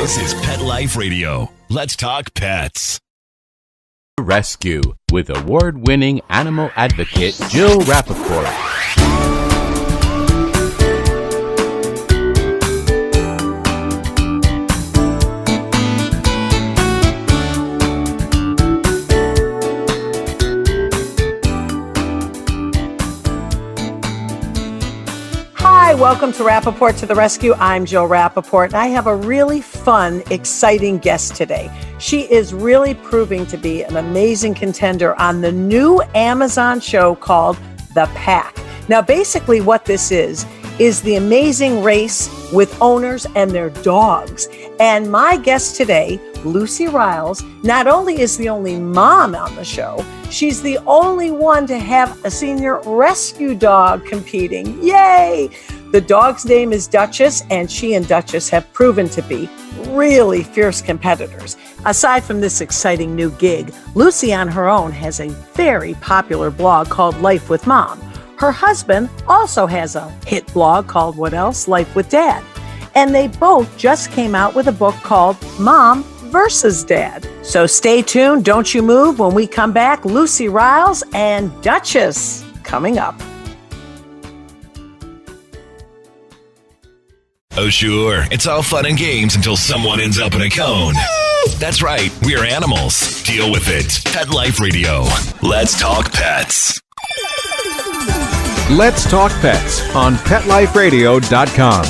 This is Pet Life Radio. Let's talk pets. Rescue with award-winning animal advocate Jill Rappaport. Hi, welcome to Rappaport to the Rescue. I'm Jill Rappaport, and I have a really fun, exciting guest today. She is really proving to be an amazing contender on the new Amazon show called The Pack. Now, basically what this is the amazing race with owners and their dogs. And my guest today, Lucy Riles, not only is the only mom on the show, she's the only one to have a senior rescue dog competing. Yay! The dog's name is Duchess, and she and Duchess have proven to be really fierce competitors. Aside from this exciting new gig, Lucy on her own has a very popular blog called Life with Mom. Her husband also has a hit blog called What Else? Life with Dad. And they both just came out with a book called Mom versus Dad. So stay tuned, don't you move. When we come back, Lucy Riles and Duchess coming up. Oh, sure. It's all fun and games until someone ends up in a cone. That's right. We're animals. Deal with it. Pet Life Radio. Let's talk pets. Let's Talk Pets on PetLifeRadio.com.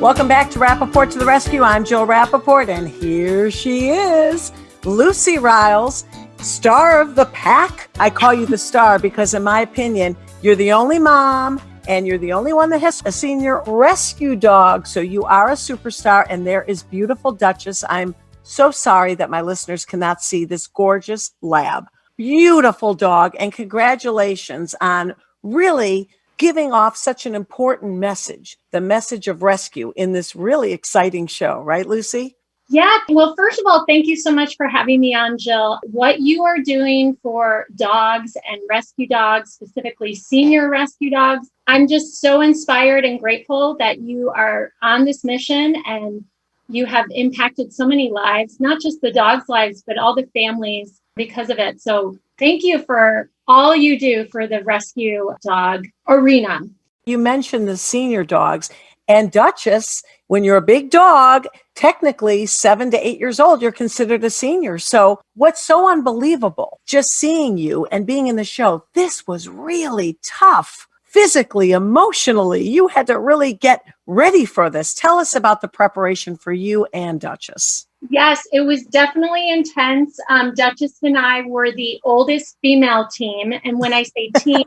Welcome back to Rappaport to the Rescue. I'm Jill Rappaport, and here she is, Lucy Riles, star of The Pack. I call you the star because, in my opinion, you're the only mom and you're the only one that has a senior rescue dog. So you are a superstar, and there is beautiful Duchess. I'm so sorry that my listeners cannot see this gorgeous lab. Beautiful dog, and congratulations on really giving off such an important message, the message of rescue in this really exciting show. Right, Lucy? Yeah. Well, first of all, thank you so much for having me on, Jill. What you are doing for dogs and rescue dogs, specifically senior rescue dogs, I'm just so inspired and grateful that you are on this mission and you have impacted so many lives, not just the dogs' lives, but all the families because of it. So thank you for all you do for the rescue dog arena. You mentioned the senior dogs, and Duchess, when you're a big dog, technically 7 to 8 years old, you're considered a senior. So what's so unbelievable, just seeing you and being in the show, this was really tough. Physically, emotionally, you had to really get ready for this. Tell us about the preparation for you and Duchess. Yes, it was definitely intense. Duchess and I were the oldest female team. And when I say team,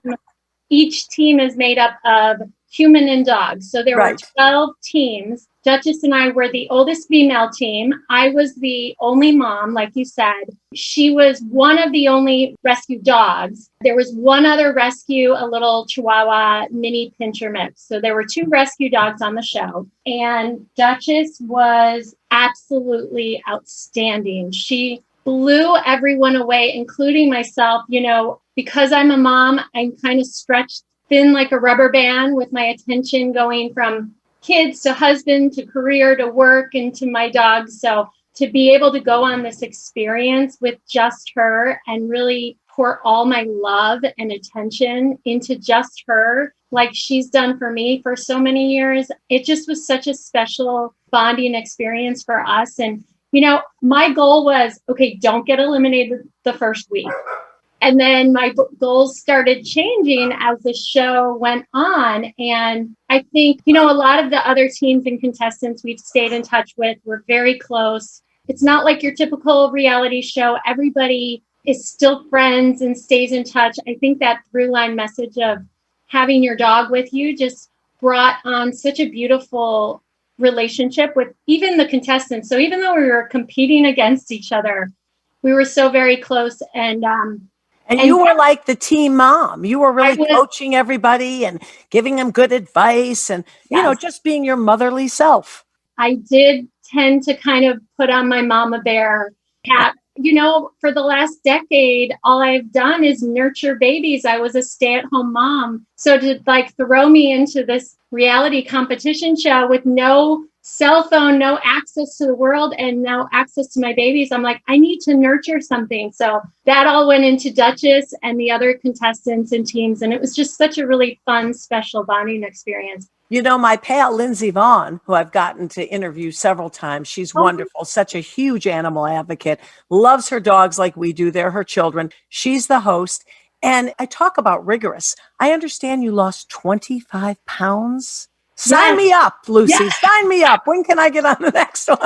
each team is made up of human and dogs. So there were 12 teams. Duchess and I were the oldest female team. I was the only mom, like you said. She was one of the only rescue dogs. There was one other rescue, a little Chihuahua mini pincher mix. So there were 2 rescue dogs on the show. And Duchess was absolutely outstanding. She blew everyone away, including myself. You know, because I'm a mom, I'm kind of stretched thin like a rubber band with my attention going from kids to husband to career to work and to my dogs. So to be able to go on this experience with just her and really pour all my love and attention into just her, like she's done for me for so many years, it just was such a special bonding experience for us. And, you know, my goal was, okay, don't get eliminated the first week. And then my goals started changing as the show went on. And I think, you know, a lot of the other teams and contestants we've stayed in touch with, we're very close. It's not like your typical reality show. Everybody is still friends and stays in touch. I think that through line message of having your dog with you just brought on such a beautiful relationship with even the contestants. So even though we were competing against each other, we were so very close. And you were like the team mom. You were really coaching everybody and giving them good advice and, you know, just being your motherly self. I did tend to kind of put on my mama bear hat for the last decade, all I've done is nurture babies. I was a stay-at-home mom. So to throw me into this reality competition show with no cell phone, no access to the world, and no access to my babies, I'm like, I need to nurture something. So that all went into Duchess and the other contestants and teams. And it was just such a really fun, special bonding experience. My pal, Lindsay Vaughn, who I've gotten to interview several times, she's wonderful, such a huge animal advocate, loves her dogs like we do. They're her children. She's the host. And I talk about rigorous. I understand you lost 25 pounds. Sign me up, Lucy. Yes. Sign me up. When can I get on the next one?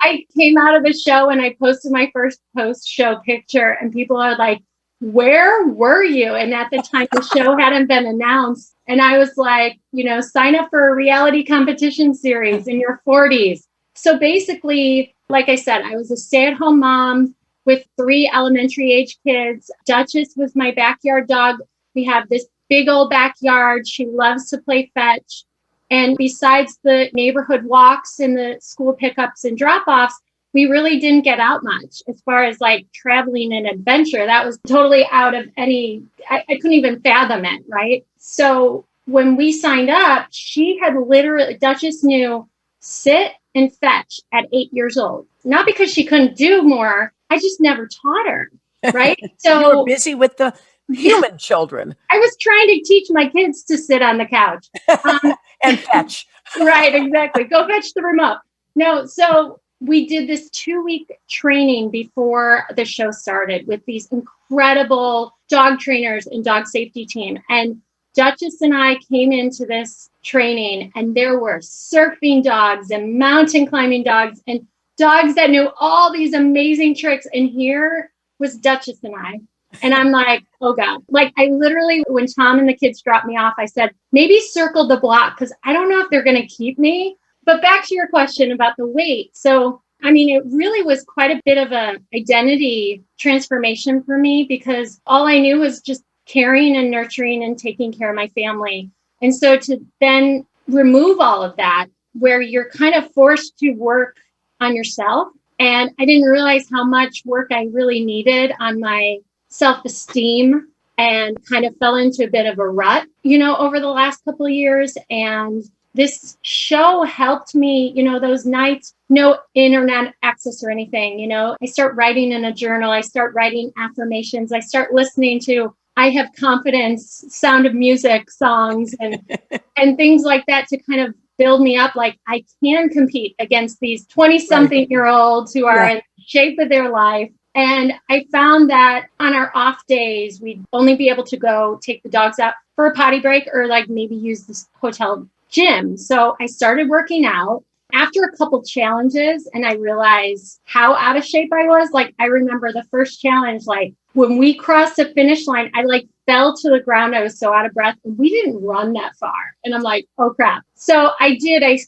I came out of the show and I posted my first post-show picture, and people are like, where were you? And at the time, the show hadn't been announced. And I was like, sign up for a reality competition series in your 40s. So basically, like I said, I was a stay-at-home mom with 3 elementary age kids. Duchess was my backyard dog. We have this big old backyard. She loves to play fetch. And besides the neighborhood walks and the school pickups and drop-offs, we really didn't get out much as far as traveling and adventure. That was totally out of any, I couldn't even fathom it, right? So when we signed up, she had Duchess knew sit and fetch at 8 years old. Not because she couldn't do more, I just never taught her, right? So you were busy with the human children. I was trying to teach my kids to sit on the couch. And fetch. Right, exactly. Go fetch the remote. No, so we did this 2-week training before the show started with these incredible dog trainers and dog safety team. And Duchess and I came into this training, and there were surfing dogs and mountain climbing dogs and dogs that knew all these amazing tricks. And here was Duchess and I. And I'm like, oh God. I literally, when Tom and the kids dropped me off, I said, maybe circle the block, because I don't know if they're going to keep me. But back to your question about the weight. So, it really was quite a bit of an identity transformation for me, because all I knew was just caring and nurturing and taking care of my family. And so to then remove all of that, where you're kind of forced to work on yourself. And I didn't realize how much work I really needed on my self-esteem, and kind of fell into a bit of a rut, over the last couple of years. And this show helped me, those nights, no internet access or anything, I start writing in a journal. I start writing affirmations. I start listening to I Have Confidence, Sound of Music songs and things like that to kind of build me up. I can compete against these 20-something-year-olds who are in shape of their life. And I found that on our off days, we'd only be able to go take the dogs out for a potty break or maybe use this hotel gym. So I started working out after a couple challenges, and I realized how out of shape I was. I remember the first challenge, when we crossed the finish line, I fell to the ground. I was so out of breath, and we didn't run that far. And I'm like, oh crap. So I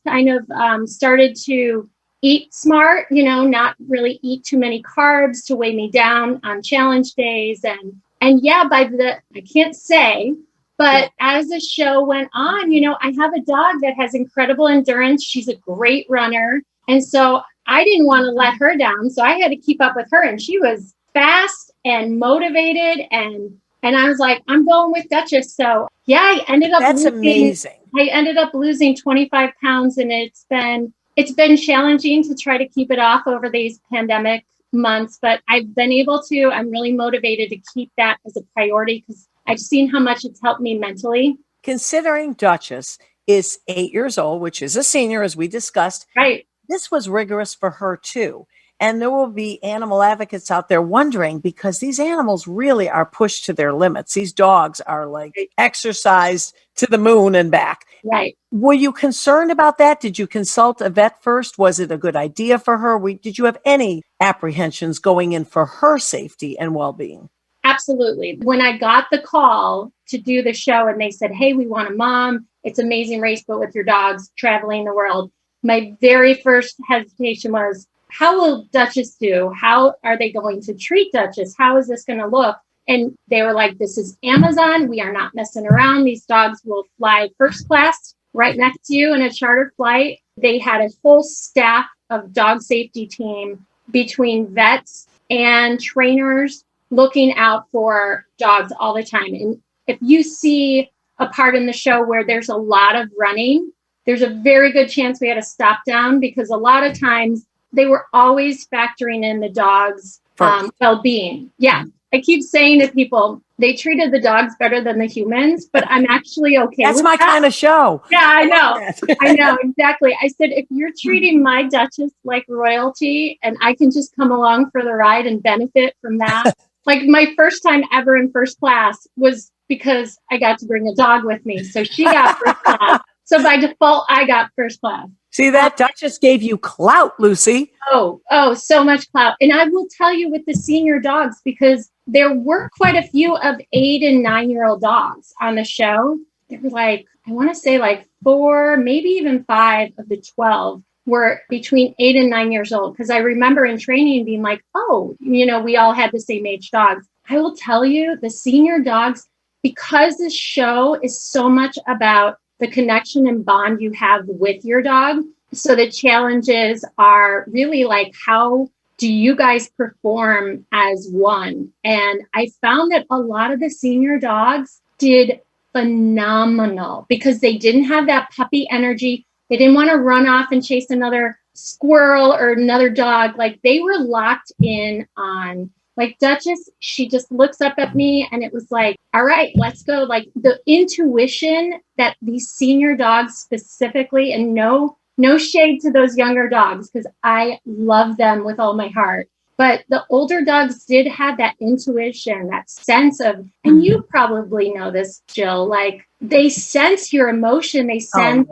kind of started to eat smart, not really eat too many carbs to weigh me down on challenge days. And yeah, I can't say, but as the show went on, I have a dog that has incredible endurance. She's a great runner. And so I didn't want to let her down. So I had to keep up with her, and she was fast and motivated. And I was like, I'm going with Duchess. So yeah, I ended up amazing. I ended up losing 25 pounds, and it's been challenging to try to keep it off over these pandemic months, but I've been able to. I'm really motivated to keep that as a priority, because I've seen how much it's helped me mentally. Considering Duchess is 8 years old, which is a senior, as we discussed, right? This was rigorous for her too. And there will be animal advocates out there wondering, because these animals really are pushed to their limits. These dogs are exercised to the moon and back. Right. Were you concerned about that? Did you consult a vet first? Was it a good idea for her? Did you have any apprehensions going in for her safety and well-being? Absolutely. When I got the call to do the show and they said, hey, we want a mom, it's Amazing Race, but with your dogs traveling the world, my very first hesitation was, how will Duchess do? How are they going to treat Duchess? How is this going to look? And they were like, this is Amazon. We are not messing around. These dogs will fly first class right next to you in a charter flight. They had a whole staff of dog safety team between vets and trainers looking out for dogs all the time. And if you see a part in the show where there's a lot of running, there's a very good chance we had to stop down, because a lot of times they were always factoring in the dog's well-being. Yeah. I keep saying to people, they treated the dogs better than the humans, but I'm actually okay. That's my kind of show. Yeah, I know. I know, exactly. I said, if you're treating my Duchess like royalty and I can just come along for the ride and benefit from that. Like my first time ever in first class was because I got to bring a dog with me. So she got first class. So by default, I got first class. See, that Duchess gave you clout, Lucy. Oh, so much clout. And I will tell you with the senior dogs, because there were quite a few of 8 and 9-year-old dogs on the show. There were like, I want to say like 4, maybe even 5 of the 12 were between 8 and 9 years old. Because I remember in training being like, oh, we all had the same age dogs. I will tell you, the senior dogs, because this show is so much about the connection and bond you have with your dog. So the challenges are really like, how do you guys perform as one? And I found that a lot of the senior dogs did phenomenal, because they didn't have that puppy energy. They didn't want to run off and chase another squirrel or another dog. Like, they were locked in on, like, Duchess, she just looks up at me and it was like, all right, let's go. Like, the intuition that these senior dogs specifically, and no shade to those younger dogs, because I love them with all my heart. But the older dogs did have that intuition, that sense of, and you probably know this, Jill, like, they sense your emotion. They sense,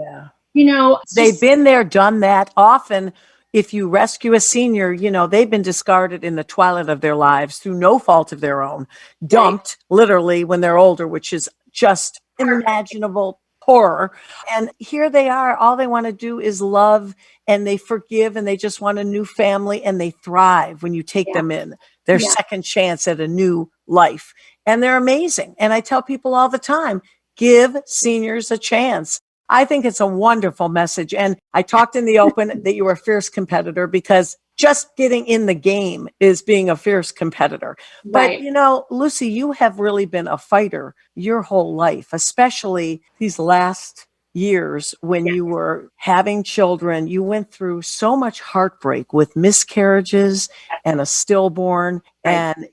they've been there, done that. Often, if you rescue a senior, they've been discarded in the twilight of their lives through no fault of their own, dumped literally when they're older, which is just unimaginable horror. And here they are. All they want to do is love, and they forgive, and they just want a new family, and they thrive when you take them in their second chance at a new life. And they're amazing. And I tell people all the time, give seniors a chance. I think it's a wonderful message. And I talked in the open that you were a fierce competitor, because just getting in the game is being a fierce competitor. Right. But, Lucy, you have really been a fighter your whole life, especially these last years when you were having children. You went through so much heartbreak with miscarriages and a stillborn. Right. And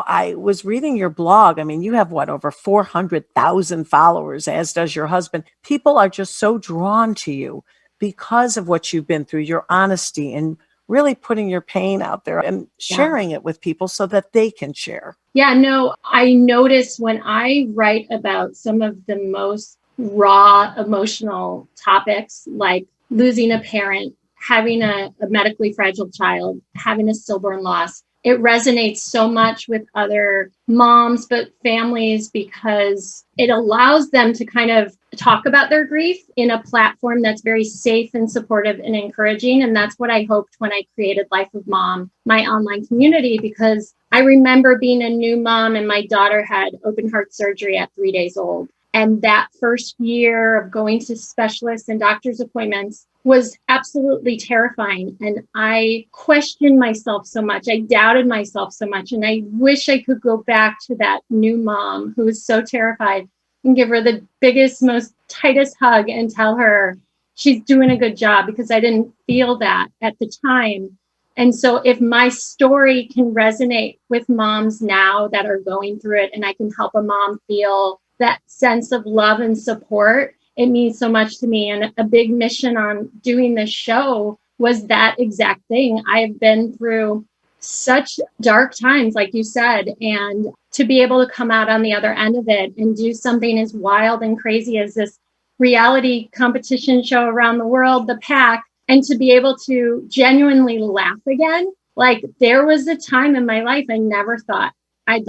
I was reading your blog. I mean, you have over 400,000 followers, as does your husband. People are just so drawn to you because of what you've been through, your honesty, and really putting your pain out there and sharing it with people so that they can share. Yeah, no, I notice when I write about some of the most raw emotional topics, like losing a parent, having a medically fragile child, having a stillborn loss, it resonates so much with other moms, but families, because it allows them to kind of talk about their grief in a platform that's very safe and supportive and encouraging. And that's what I hoped when I created Life of Mom, my online community, because I remember being a new mom and my daughter had open heart surgery at 3 days old. And that first year of going to specialists and doctor's appointments was absolutely terrifying. And I questioned myself so much. I doubted myself so much. And I wish I could go back to that new mom who was so terrified and give her the biggest, most tightest hug and tell her she's doing a good job, because I didn't feel that at the time. And so if my story can resonate with moms now that are going through it, and I can help a mom feel that sense of love and support, it means so much to me. And a big mission on doing this show was that exact thing. I've been through such dark times, like you said, and to be able to come out on the other end of it and do something as wild and crazy as this reality competition show around the world, The Pack, and to be able to genuinely laugh again. Like, there was a time in my life I never thought I'd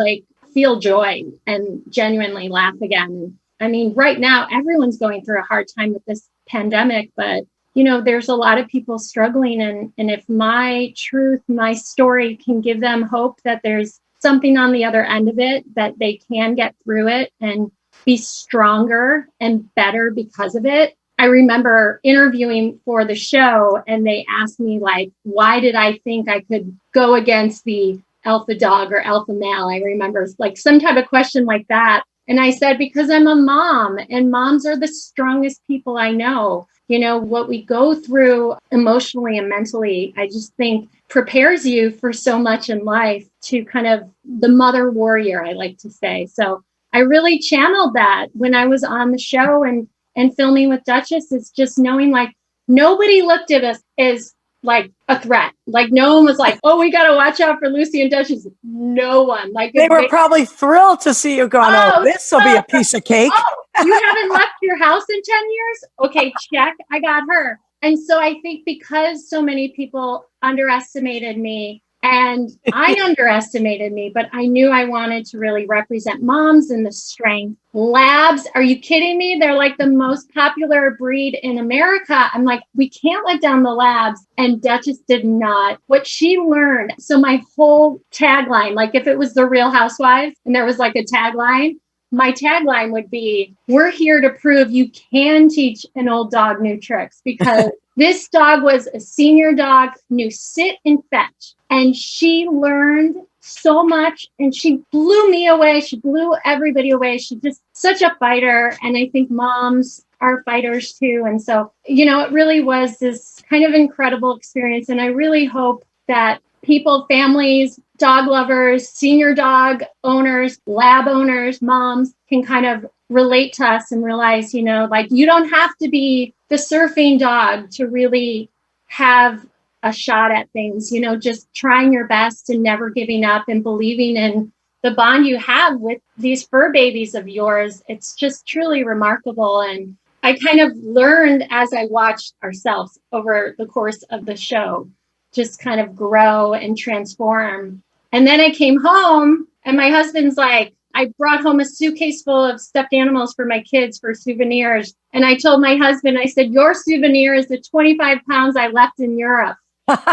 feel joy and genuinely laugh again. I mean, right now, everyone's going through a hard time with this pandemic, but there's a lot of people struggling. And if my truth, my story can give them hope that there's something on the other end of it, that they can get through it and be stronger and better because of it. I remember interviewing for the show, and they asked me, why did I think I could go against the alpha dog or alpha male? I remember like some type of question like that. And I said, because I'm a mom, and moms are the strongest people I know. You know, what we go through emotionally and mentally, I just think prepares you for so much in life, to kind of the mother warrior, I like to say. So I really channeled that when I was on the show and filming with Duchess. It's just knowing like nobody looked at us as like a threat. Like no one was like, oh, we got to watch out for Lucy and Duchess. No one. Like They were probably thrilled to see you going, oh, this will be a piece of cake. Oh, you haven't left your house in 10 years? Okay, check. I got her. And so I think because so many people underestimated me, and I underestimated me, but I knew I wanted to really represent moms and the strength. Labs, are you kidding me? They're like the most popular breed in America. I'm like, we can't let down the labs. And Duchess did not. What she learned. So my whole tagline, like if it was the Real Housewives and there was like a tagline, my tagline would be, we're here to prove you can teach an old dog new tricks, because this dog was a senior dog, knew sit and fetch. And she learned so much, and she blew me away. She blew everybody away. She's just such a fighter. And I think moms are fighters too. And so, you know, it really was this kind of incredible experience. And I really hope that people, families, dog lovers, senior dog owners, lab owners, moms can kind of relate to us and realize, you know, like you don't have to be the surfing dog to really have a shot at things, you know, just trying your best and never giving up and believing in the bond you have with these fur babies of yours. It's just truly remarkable. And I kind of learned as I watched ourselves over the course of the show, just kind of grow and transform. And then I came home and my husband's like, I brought home a suitcase full of stuffed animals for my kids for souvenirs. And I told my husband, I said, your souvenir is the 25 pounds I left in Europe. Because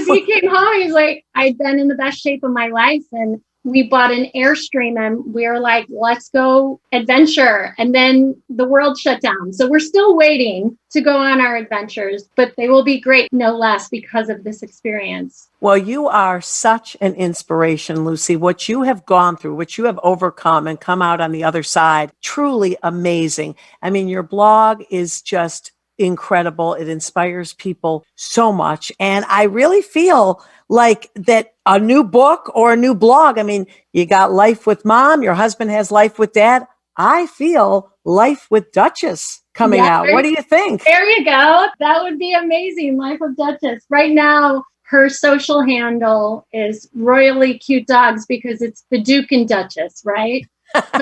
he came home, he's like, I'd been in the best shape of my life. And we bought an Airstream and we were like, let's go adventure. And then the world shut down. So we're still waiting to go on our adventures, but they will be great, no less, because of this experience. Well, you are such an inspiration, Lucy. What you have gone through, what you have overcome and come out on the other side, truly amazing. I mean, your blog is just incredible. It inspires people so much. And I really feel like that a new book or a new blog, I mean, you got Life with Mom, your husband has Life with Dad. I feel Life with Duchess coming out. What do you think? There you go. That would be amazing. Life with Duchess. Right now, her social handle is Royally Cute Dogs, because it's the Duke and Duchess, right?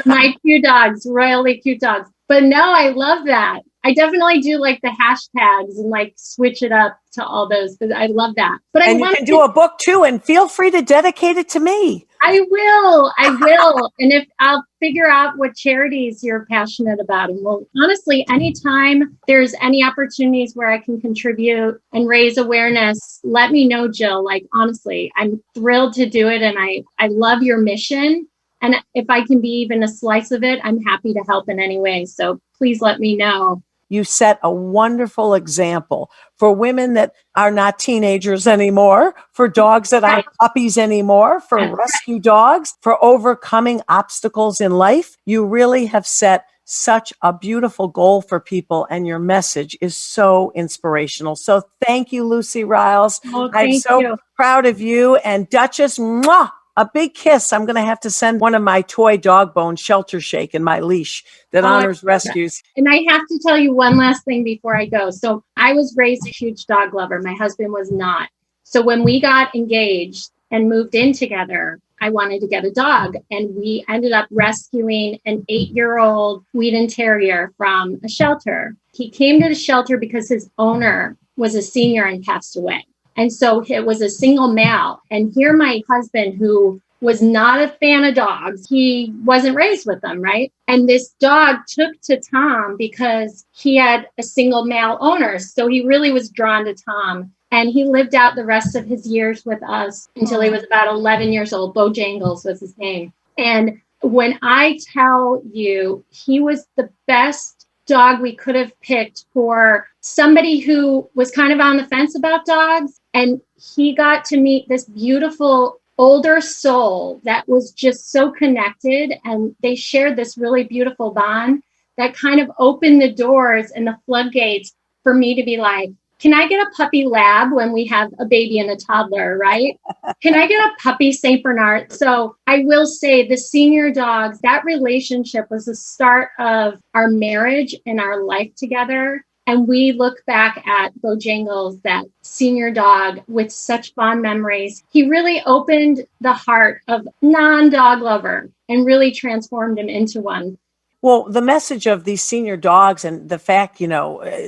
My cute dogs, royally cute dogs. But no, I love that. I definitely do like the hashtags and like switch it up to all those. But I love that. But and you can do a book too, and feel free to dedicate it to me. I will. And if I'll figure out what charities you're passionate about. And well, honestly, anytime there's any opportunities where I can contribute and raise awareness, let me know, Jill. Like, honestly, I'm thrilled to do it. And I love your mission. And if I can be even a slice of it, I'm happy to help in any way. So please let me know. You set a wonderful example for women that are not teenagers anymore, for dogs that aren't puppies anymore, for rescue dogs, for overcoming obstacles in life. You really have set such a beautiful goal for people, and your message is so inspirational. So thank you, Lucy Riles. I'm so proud of you. And Duchess, mwah! A big kiss. I'm going to have to send one of my toy dog bone shelter shake in my leash that honors rescues. And I have to tell you one last thing before I go. So I was raised a huge dog lover. My husband was not. So when we got engaged and moved in together, I wanted to get a dog. And we ended up rescuing an 8-year-old Wheaten Terrier from a shelter. He came to the shelter because his owner was a senior and passed away. And so it was a single male. And here my husband, who was not a fan of dogs, he wasn't raised with them, right? And this dog took to Tom because he had a single male owner. So he really was drawn to Tom. And he lived out the rest of his years with us until he was about 11 years old. Bojangles was his name. And when I tell you, he was the best dog we could have picked for somebody who was kind of on the fence about dogs And he got to meet this beautiful older soul that was just so connected. And they shared this really beautiful bond that kind of opened the doors and the floodgates for me to be like, can I get a puppy lab when we have a baby and a toddler, right? Can I get a puppy St. Bernard? So I will say the senior dogs, that relationship was the start of our marriage and our life together. And we look back at Bojangles, that senior dog, with such fond memories. He really opened the heart of non-dog lover and really transformed him into one. Well, the message of these senior dogs and the fact,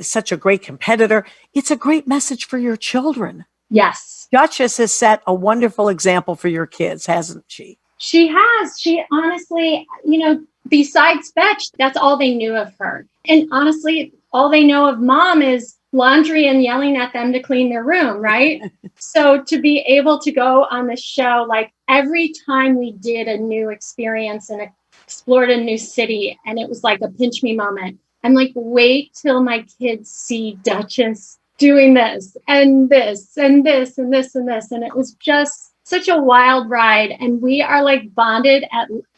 such a great competitor, it's a great message for your children. Yes. Duchess has set a wonderful example for your kids, hasn't she? She has. She honestly, besides Fetch, that's all they knew of her. And honestly, all they know of Mom is laundry and yelling at them to clean their room, right? So to be able to go on the show, like every time we did a new experience and explored a new city, and it was like a pinch me moment, I'm like, wait till my kids see Duchess doing this and this and this and this and this. And it was just such a wild ride. And we are like bonded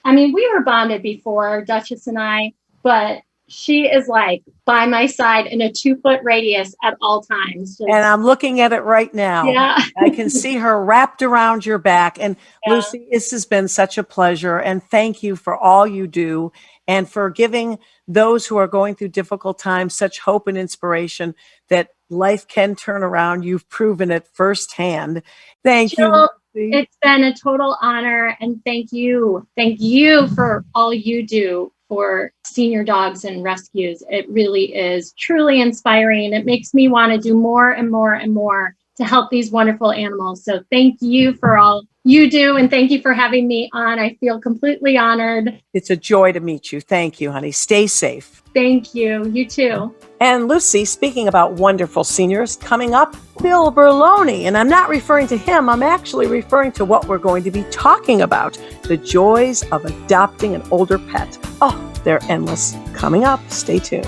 we were bonded before, Duchess and I, but she is like by my side in a 2-foot radius at all times. And I'm looking at it right now. Yeah. I can see her wrapped around your back. And yeah. Lucy, this has been such a pleasure. And thank you for all you do and for giving those who are going through difficult times such hope and inspiration that life can turn around. You've proven it firsthand. Thank you. Lucy. It's been a total honor. And thank you. Thank you for all you do for senior dogs and rescues. It really is truly inspiring. It makes me want to do more and more and more to help these wonderful animals. So thank you for all you do. And thank you for having me on. I feel completely honored. It's a joy to meet you. Thank you, honey. Stay safe. Thank you. You too. And Lucy, speaking about wonderful seniors, coming up, Bill Berloni. And I'm not referring to him. I'm actually referring to what we're going to be talking about, the joys of adopting an older pet. Oh, they're endless. Coming up. Stay tuned.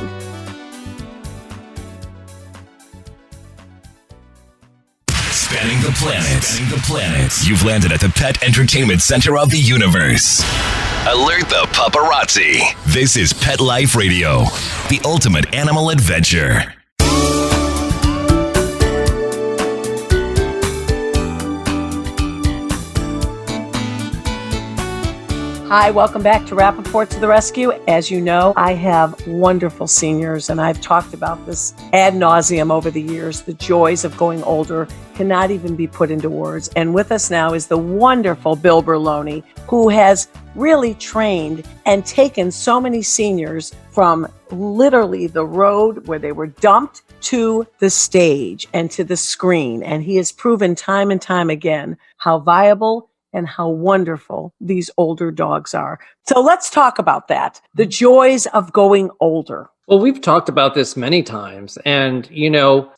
Spanning the planet. You've landed at the pet entertainment center of the universe. Alert the paparazzi. This is Pet Life Radio, the ultimate animal adventure. Hi, welcome back to Rappaport to the Rescue. As you know, I have wonderful seniors, and I've talked about this ad nauseum over the years. The joys of going older cannot even be put into words. And with us now is the wonderful Bill Berloni, who has really trained and taken so many seniors from literally the road where they were dumped to the stage and to the screen. And he has proven time and time again how viable and how wonderful these older dogs are. So let's talk about that. The joys of going older. Well, we've talked about this many times. And,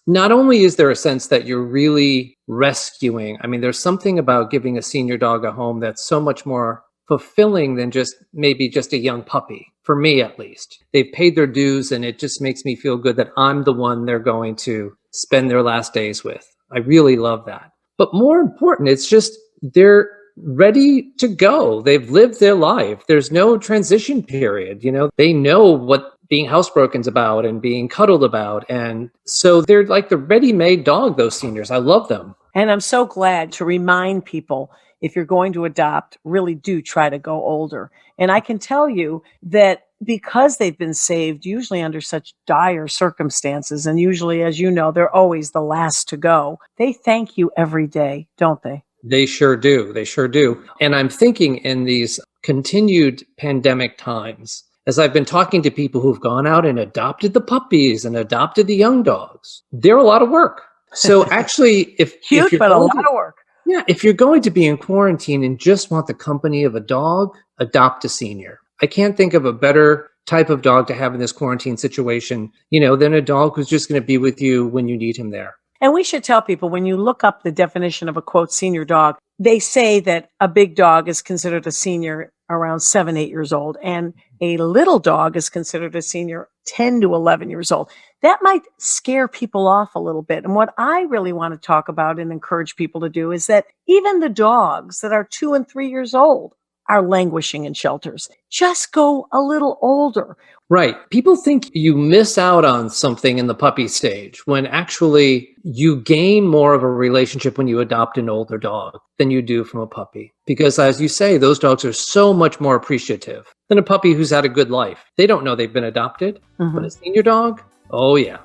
not only is there a sense that you're really rescuing, there's something about giving a senior dog a home that's so much more fulfilling than just a young puppy, for me at least. They've paid their dues, and it just makes me feel good that I'm the one they're going to spend their last days with. I really love that. But more important, it's just they're ready to go. They've lived their life. There's no transition period. They know what being housebroken's about and being cuddled about. And so they're like the ready-made dog, those seniors. I love them. And I'm so glad to remind people, if you're going to adopt, really do try to go older. And I can tell you that because they've been saved, usually under such dire circumstances, and usually, as you know, they're always the last to go, they thank you every day, don't they? They sure do. They sure do. And I'm thinking in these continued pandemic times, as I've been talking to people who've gone out and adopted the puppies and adopted the young dogs, they're a lot of work. So actually, if cute, but a lot of work. Yeah, if you're going to be in quarantine and just want the company of a dog, adopt a senior. I can't think of a better type of dog to have in this quarantine situation, than a dog who's just going to be with you when you need him there. And we should tell people, when you look up the definition of a, quote, senior dog, they say that a big dog is considered a senior around 7, 8 years old, and a little dog is considered a senior 10 to 11 years old. That might scare people off a little bit. And what I really want to talk about and encourage people to do is that even the dogs that are 2 and 3 years old are languishing in shelters. Just go a little older. Right. People think you miss out on something in the puppy stage when actually you gain more of a relationship when you adopt an older dog than you do from a puppy. Because as you say, those dogs are so much more appreciative than a puppy who's had a good life. They don't know they've been adopted, but a senior dog, oh yeah.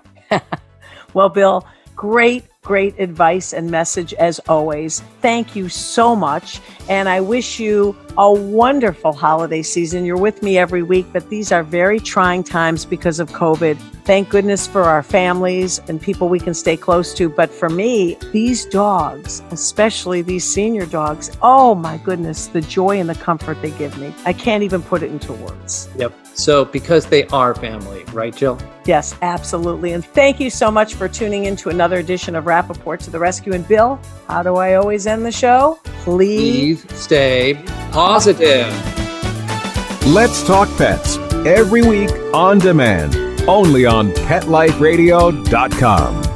Well, Bill, great advice and message as always. Thank you so much. And I wish you a wonderful holiday season. You're with me every week, but these are very trying times because of COVID. Thank goodness for our families and people we can stay close to. But for me, these dogs, especially these senior dogs, oh my goodness, the joy and the comfort they give me. I can't even put it into words. Yep. So because they are family, right, Jill? Yes, absolutely. And thank you so much for tuning in to another edition of Rappaport to the Rescue. And Bill, how do I always end the show? Please stay positive. Let's Talk Pets every week on demand, only on PetLifeRadio.com.